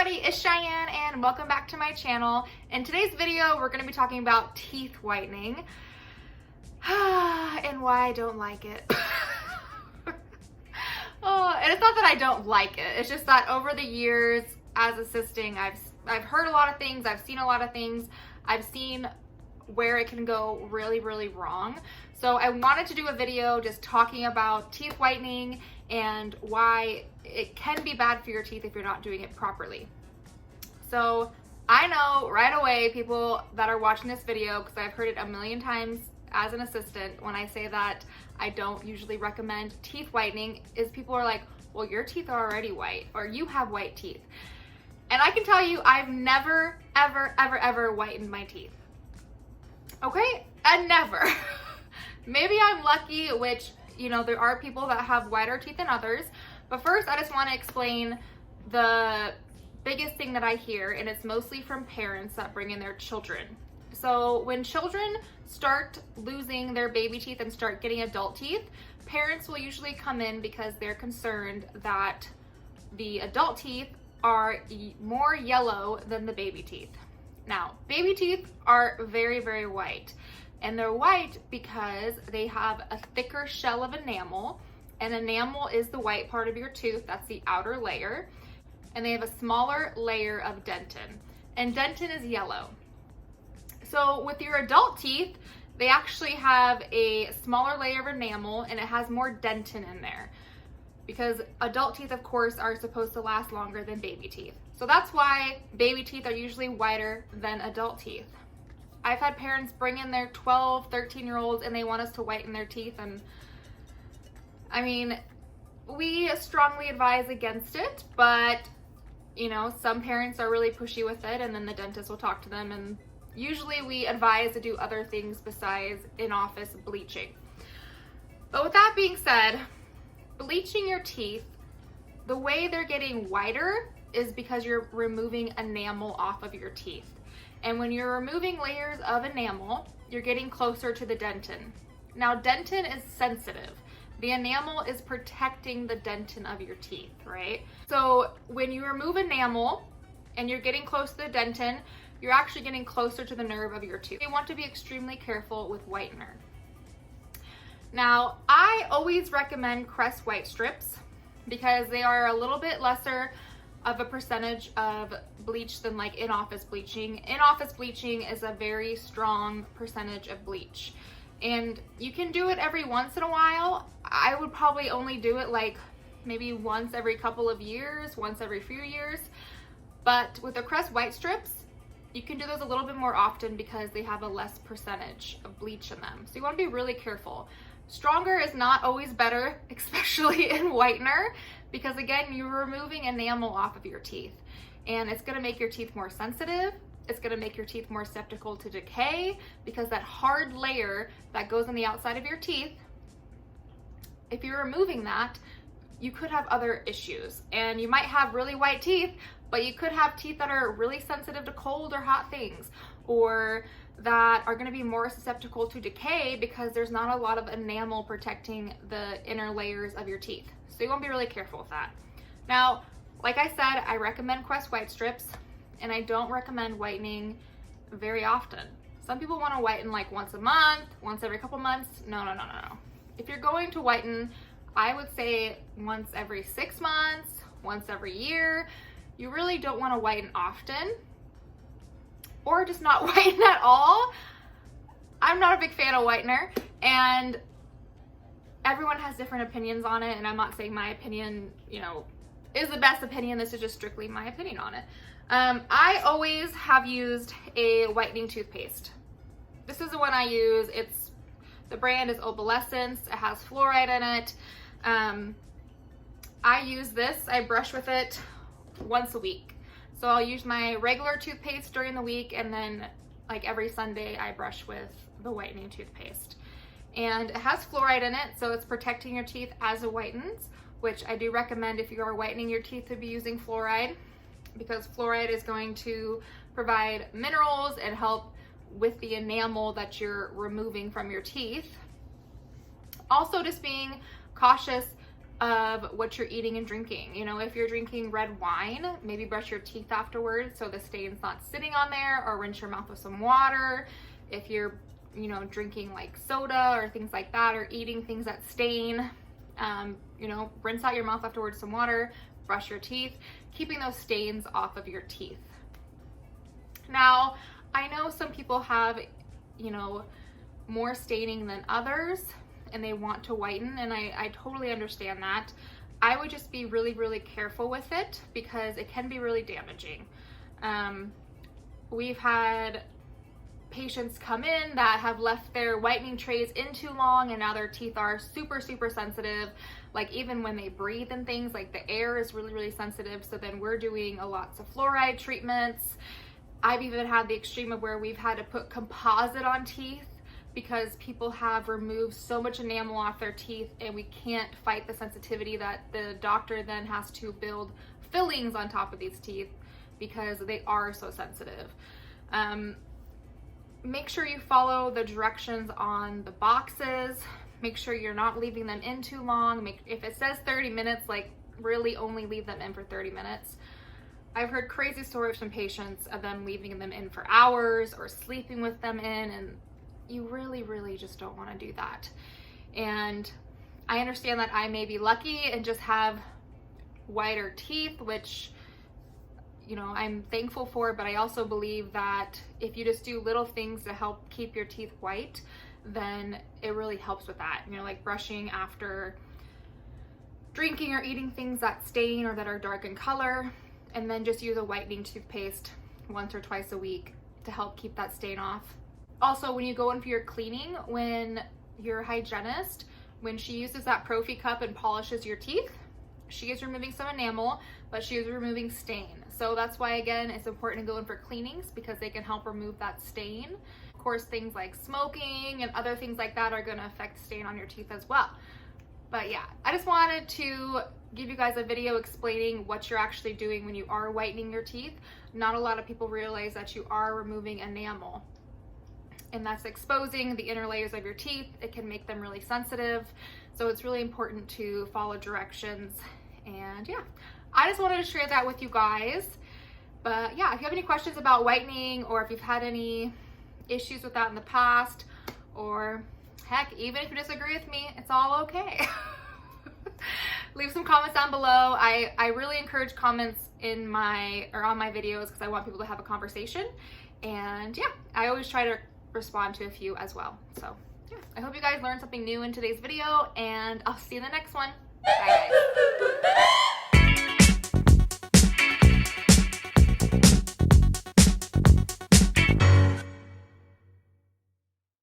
everybody, it's Cheyenne and welcome back to my channel. In today's video, we're going to be talking about teeth whitening and why I don't like it. And it's not that I don't like it, it's just that over the years as assisting, I've heard a lot of things, I've seen a lot of things, I've seen where it can go really, really wrong. So I wanted to do a video just talking about teeth whitening and why it can be bad for your teeth if you're not doing it properly. So I know right away people that are watching this video, because I've heard it a million times as an assistant when I say that I don't usually recommend teeth whitening, is people are like, well, your teeth are already white, or you have white teeth. And I can tell you, I've never, ever whitened my teeth. Okay? And never. Maybe I'm lucky, which, you know, there are people that have whiter teeth than others. But first, I just want to explain the biggest thing that I hear, and it's mostly from parents that bring in their children. So when children start losing their baby teeth and start getting adult teeth, parents will usually come in because they're concerned that the adult teeth are more yellow than the baby teeth. Now, baby teeth are very, very white. And they're white because they have a thicker shell of enamel, and enamel is the white part of your tooth, that's the outer layer, and they have a smaller layer of dentin, and dentin is yellow. So with your adult teeth, they actually have a smaller layer of enamel and it has more dentin in there, because adult teeth, of course, are supposed to last longer than baby teeth. So that's why baby teeth are usually whiter than adult teeth. I've had parents bring in their 12, 13-year-olds and they want us to whiten their teeth, and I mean, we strongly advise against it, but you know, some parents are really pushy with it, and then the dentist will talk to them, and usually we advise to do other things besides in-office bleaching. But with that being said, bleaching your teeth, the way they're getting whiter is because you're removing enamel off of your teeth. And when you're removing layers of enamel, you're getting closer to the dentin. Now, dentin is sensitive. The enamel is protecting the dentin of your teeth, right? So when you remove enamel and you're getting close to the dentin, you're actually getting closer to the nerve of your tooth. You want to be extremely careful with whitener. Now, I always recommend Crest White Strips because they are a little bit lesser of a percentage of bleach than like in-office bleaching. In-office bleaching is a very strong percentage of bleach, and you can do it every once in a while. I would probably only do it like maybe once every couple of years, once every few years. But with the Crest White Strips, you can do those a little bit more often because they have a less percentage of bleach in them. So you want to be really careful. Stronger is not always better, especially in whitener, because again, you're removing enamel off of your teeth, and it's gonna make your teeth more sensitive. It's gonna make your teeth more susceptible to decay, because that hard layer that goes on the outside of your teeth, if you're removing that, you could have other issues. And you might have really white teeth, but you could have teeth that are really sensitive to cold or hot things, or that are going to be more susceptible to decay because there's not a lot of enamel protecting the inner layers of your teeth. So you want to be really careful with that. Now, like I said, I recommend Crest White Strips, and I don't recommend whitening very often. Some people want to whiten like once a month, once every couple months. No. If you're going to whiten, I would say once every 6 months, once every year. You really don't want to whiten often, or just not whiten at all. I'm not a big fan of whitener, and everyone has different opinions on it, and I'm not saying my opinion, you know, is the best opinion. This is just strictly my opinion on it. I always have used a whitening toothpaste. This is the one I use. The brand is Opalescence. It has fluoride in it. I use this. I brush with it once a week. So I'll use my regular toothpaste during the week, and then like every Sunday I brush with the whitening toothpaste. And it has fluoride in it, so it's protecting your teeth as it whitens, which I do recommend if you are whitening your teeth to be using fluoride, because fluoride is going to provide minerals and help with the enamel that you're removing from your teeth. Also, just being cautious, of what you're eating and drinking. You know, if you're drinking red wine, maybe brush your teeth afterwards so the stain's not sitting on there, or rinse your mouth with some water. If you're, you know, drinking like soda or things like that, or eating things that stain, you know, rinse out your mouth afterwards with some water, brush your teeth, keeping those stains off of your teeth. Now, I know some people have, you know, more staining than others, and they want to whiten, and I totally understand that. I would just be really, really careful with it because it can be really damaging. We've had patients come in that have left their whitening trays in too long, and now their teeth are super, super sensitive. Like even when they breathe and things, like the air is really, really sensitive. So then we're doing lots of fluoride treatments. I've even had the extreme of where we've had to put composite on teeth because people have removed so much enamel off their teeth, and we can't fight the sensitivity that the doctor then has to build fillings on top of these teeth because they are so sensitive. Make sure you follow the directions on the boxes. Make sure you're not leaving them in too long. If it says 30 minutes, like really only leave them in for 30 minutes. I've heard crazy stories from patients of them leaving them in for hours or sleeping with them in, and you really, really just don't want to do that. And I understand that I may be lucky and just have whiter teeth, which, you know, I'm thankful for, but I also believe that if you just do little things to help keep your teeth white, then it really helps with that. You know, like brushing after drinking or eating things that stain or that are dark in color, and then just use a whitening toothpaste once or twice a week to help keep that stain off. Also, when you go in for your cleaning, when your hygienist, when she uses that Profi cup and polishes your teeth, she is removing some enamel, but she is removing stain. So that's why, again, it's important to go in for cleanings because they can help remove that stain. Of course, things like smoking and other things like that are going to affect stain on your teeth as well. But yeah, I just wanted to give you guys a video explaining what you're actually doing when you are whitening your teeth. Not a lot of people realize that you are removing enamel, and that's exposing the inner layers of your teeth. It can make them really sensitive. So it's really important to follow directions. And yeah, I just wanted to share that with you guys. But yeah, if you have any questions about whitening, or if you've had any issues with that in the past, or heck, even if you disagree with me, it's all okay. Leave some comments down below. I really encourage comments on my videos because I want people to have a conversation. And yeah, I always try to respond to a few as well. So yeah, I hope you guys learned something new in today's video, and I'll see you in the next one. Bye guys.